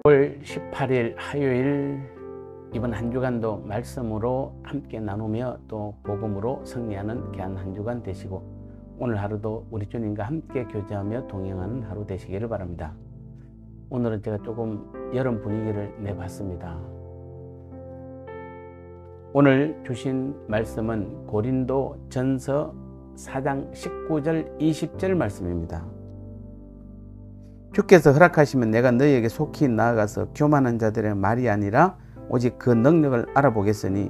5월 18일 화요일, 이번 한 주간도 말씀으로 함께 나누며 또 복음으로 승리하는 귀한 한 주간 되시고, 오늘 하루도 우리 주님과 함께 교제하며 동행하는 하루 되시기를 바랍니다. 오늘은 제가 조금 여름 분위기를 내봤습니다. 오늘 주신 말씀은 고린도 전서 4장 19절 20절 말씀입니다. 주께서 허락하시면 내가 너희에게 속히 나아가서 교만한 자들의 말이 아니라 오직 그 능력을 알아보겠으니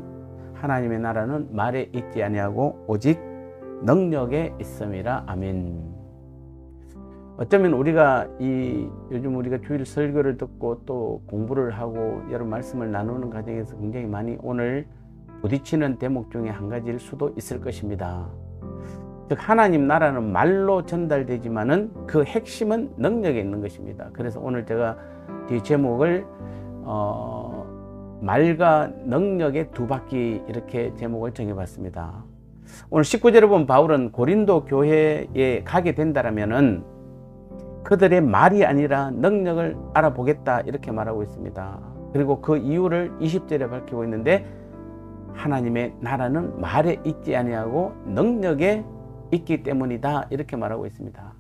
하나님의 나라는 말에 있지 아니하고 오직 능력에 있음이라. 아멘. 어쩌면 우리가 요즘 우리가 주일 설교를 듣고 또 공부를 하고 여러 말씀을 나누는 과정에서 굉장히 많이 오늘 부딪히는 대목 중에 한 가지일 수도 있을 것입니다. 즉, 하나님 나라는 말로 전달되지만은 그 핵심은 능력에 있는 것입니다. 그래서 오늘 제가 뒤 제목을 말과 능력의 두 바퀴, 이렇게 제목을 정해봤습니다. 오늘 19절에 보면 바울은 고린도 교회에 가게 된다라면은 그들의 말이 아니라 능력을 알아보겠다, 이렇게 말하고 있습니다. 그리고 그 이유를 20절에 밝히고 있는데, 하나님의 나라는 말에 있지 아니하고 능력에 있기 때문이다, 이렇게 말하고 있습니다.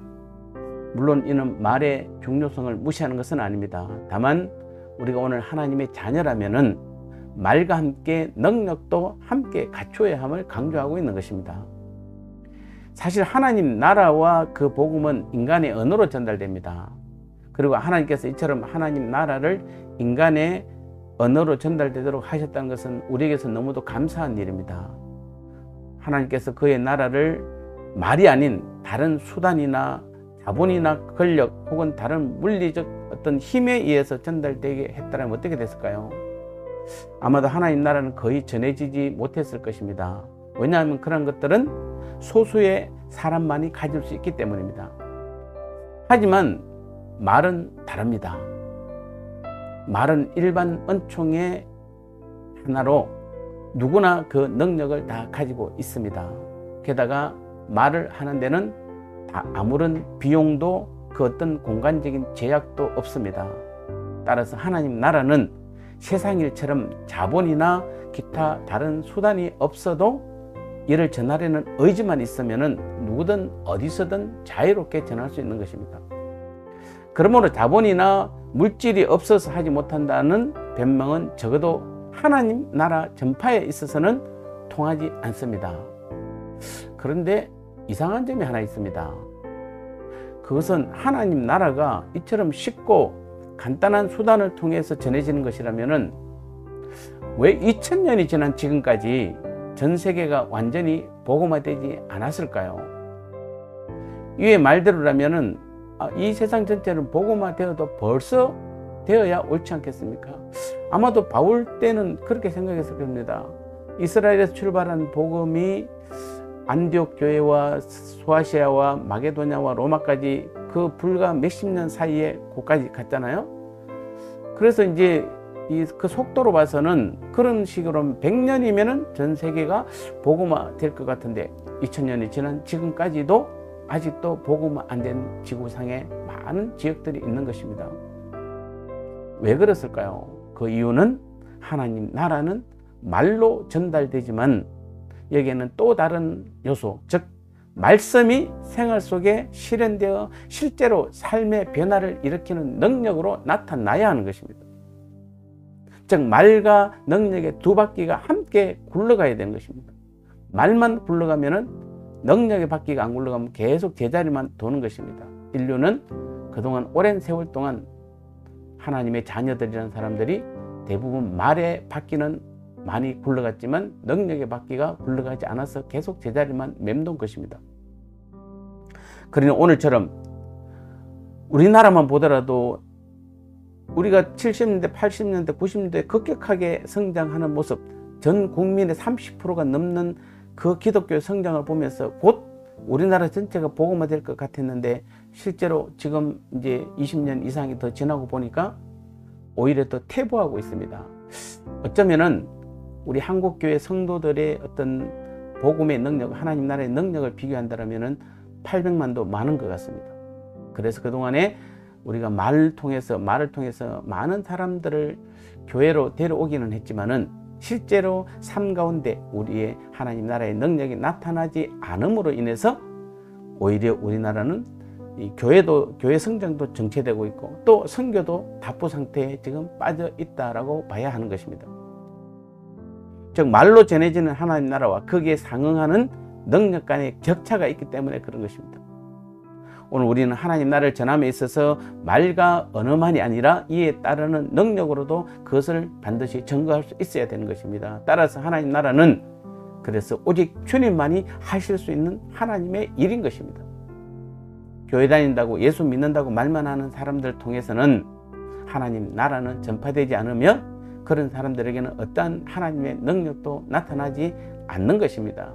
물론 이는 말의 중요성을 무시하는 것은 아닙니다. 다만 우리가 오늘 하나님의 자녀라면은 말과 함께 능력도 함께 갖추어야 함을 강조하고 있는 것입니다. 사실 하나님 나라와 그 복음은 인간의 언어로 전달됩니다. 그리고 하나님께서 이처럼 하나님 나라를 인간의 언어로 전달되도록 하셨다는 것은 우리에게서 너무도 감사한 일입니다. 하나님께서 그의 나라를 말이 아닌 다른 수단이나 자본이나 권력 혹은 다른 물리적 어떤 힘에 의해서 전달되게 했다면 어떻게 됐을까요? 아마도 하나님 나라는 거의 전해지지 못했을 것입니다. 왜냐하면 그런 것들은 소수의 사람만이 가질 수 있기 때문입니다. 하지만 말은 다릅니다. 말은 일반 은총의 하나로 누구나 그 능력을 다 가지고 있습니다. 게다가 말을 하는 데는 아무런 비용도 그 어떤 공간적인 제약도 없습니다. 따라서 하나님 나라는 세상 일처럼 자본이나 기타 다른 수단이 없어도 이를 전하려는 의지만 있으면 누구든 어디서든 자유롭게 전할 수 있는 것입니다. 그러므로 자본이나 물질이 없어서 하지 못한다는 변명은 적어도 하나님 나라 전파에 있어서는 통하지 않습니다. 그런데 이상한 점이 하나 있습니다. 그것은 하나님 나라가 이처럼 쉽고 간단한 수단을 통해서 전해지는 것이라면 왜 2000년이 지난 지금까지 전 세계가 완전히 복음화되지 않았을까요? 이의 말대로라면 이 세상 전체는 복음화되어도 벌써 되어야 옳지 않겠습니까? 아마도 바울 때는 그렇게 생각했을 겁니다. 이스라엘에서 출발한 복음이 안디옥 교회와 소아시아와 마게도냐와 로마까지 그 불과 몇십 년 사이에 거기까지 갔잖아요. 그래서 이제 그 속도로 봐서는 그런 식으로 100년이면은 전 세계가 복음화 될 것 같은데 2000년이 지난 지금까지도 아직도 복음화 안 된 지구상에 많은 지역들이 있는 것입니다. 왜 그랬을까요? 그 이유는 하나님 나라는 말로 전달되지만 여기에는 또 다른 요소, 즉 말씀이 생활 속에 실현되어 실제로 삶의 변화를 일으키는 능력으로 나타나야 하는 것입니다. 즉 말과 능력의 두 바퀴가 함께 굴러가야 되는 것입니다. 말만 굴러가면은 능력의 바퀴가 안 굴러가면 계속 제자리만 도는 것입니다. 인류는 그동안 오랜 세월 동안 하나님의 자녀들이라는 사람들이 대부분 말의 바퀴는 많이 굴러갔지만 능력의 바퀴가 굴러가지 않아서 계속 제자리만 맴돈 것입니다. 그러니 오늘처럼 우리나라만 보더라도 우리가 70년대, 80년대, 90년대에 급격하게 성장하는 모습, 전 국민의 30%가 넘는 그 기독교의 성장을 보면서 곧 우리나라 전체가 복음화될 것 같았는데 실제로 지금 이제 20년 이상이 더 지나고 보니까 오히려 더 퇴보하고 있습니다. 어쩌면은 우리 한국교회 성도들의 어떤 복음의 능력, 하나님 나라의 능력을 비교한다면은 800만도 많은 것 같습니다. 그래서 그동안에 우리가 말을 통해서 많은 사람들을 교회로 데려오기는 했지만은 실제로 삶 가운데 우리의 하나님 나라의 능력이 나타나지 않음으로 인해서 오히려 우리나라는 이 교회 성장도 정체되고 있고 또 선교도 답보 상태에 지금 빠져 있다라고 봐야 하는 것입니다. 즉 말로 전해지는 하나님 나라와 거기에 상응하는 능력 간의 격차가 있기 때문에 그런 것입니다. 오늘 우리는 하나님 나라를 전함에 있어서 말과 언어만이 아니라 이에 따르는 능력으로도 그것을 반드시 증거할 수 있어야 되는 것입니다. 따라서 하나님 나라는 그래서 오직 주님만이 하실 수 있는 하나님의 일인 것입니다. 교회 다닌다고 예수 믿는다고 말만 하는 사람들 통해서는 하나님 나라는 전파되지 않으며 그런 사람들에게는 어떠한 하나님의 능력도 나타나지 않는 것입니다.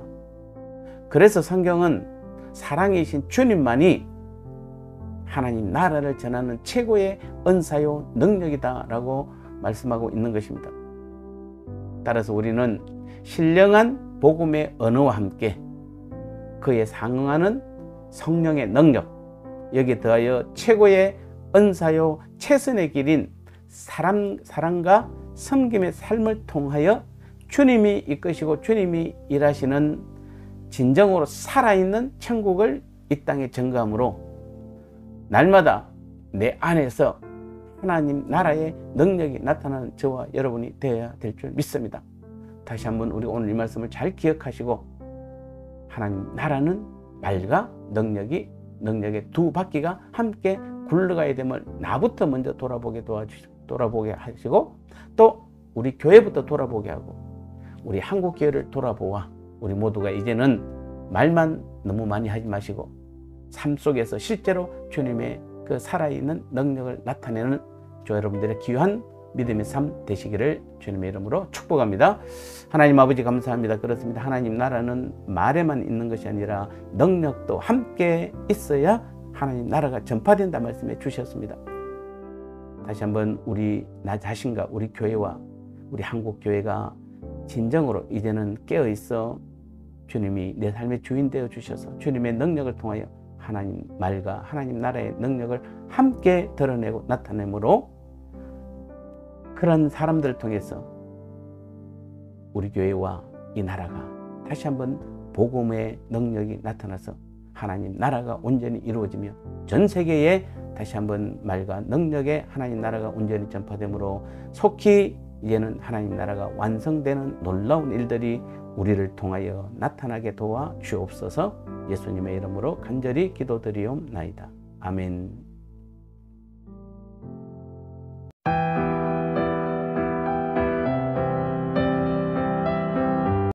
그래서 성경은 사랑이신 주님만이 하나님 나라를 전하는 최고의 은사요 능력이다 라고 말씀하고 있는 것입니다. 따라서 우리는 신령한 복음의 언어와 함께 그에 상응하는 성령의 능력, 여기에 더하여 최고의 은사요 최선의 길인 사랑과 섬김의 삶을 통하여 주님이 이끄시고 주님이 일하시는 진정으로 살아있는 천국을 이 땅에 증거함으로 날마다 내 안에서 하나님 나라의 능력이 나타나는 저와 여러분이 되어야 될 줄 믿습니다. 다시 한번 우리 오늘 이 말씀을 잘 기억하시고 하나님 나라는 말과 능력의 두 바퀴가 함께 굴러가야 됨을 나부터 먼저 돌아보게 하시고 또 우리 교회부터 돌아보게 하고 우리 한국 교회를 돌아보아 우리 모두가 이제는 말만 너무 많이 하지 마시고 삶 속에서 실제로 주님의 그 살아있는 능력을 나타내는 저 여러분들의 귀한 믿음의 삶 되시기를 주님의 이름으로 축복합니다. 하나님 아버지 감사합니다. 그렇습니다. 하나님 나라는 말에만 있는 것이 아니라 능력도 함께 있어야 하나님 나라가 전파된다 말씀해 주셨습니다. 다시 한번 나 자신과 우리 교회와 우리 한국 교회가 진정으로 이제는 깨어 있어 주님이 내 삶의 주인 되어 주셔서 주님의 능력을 통하여 하나님 말과 하나님 나라의 능력을 함께 드러내고 나타내므로 그런 사람들을 통해서 우리 교회와 이 나라가 다시 한번 복음의 능력이 나타나서 하나님 나라가 온전히 이루어지며 전 세계에 다시 한번 말과 능력의 하나님 나라가 온전히 전파되므로 속히 이제는 하나님 나라가 완성되는 놀라운 일들이 우리를 통하여 나타나게 도와 주옵소서. 예수님의 이름으로 간절히 기도드리옵나이다. 아멘.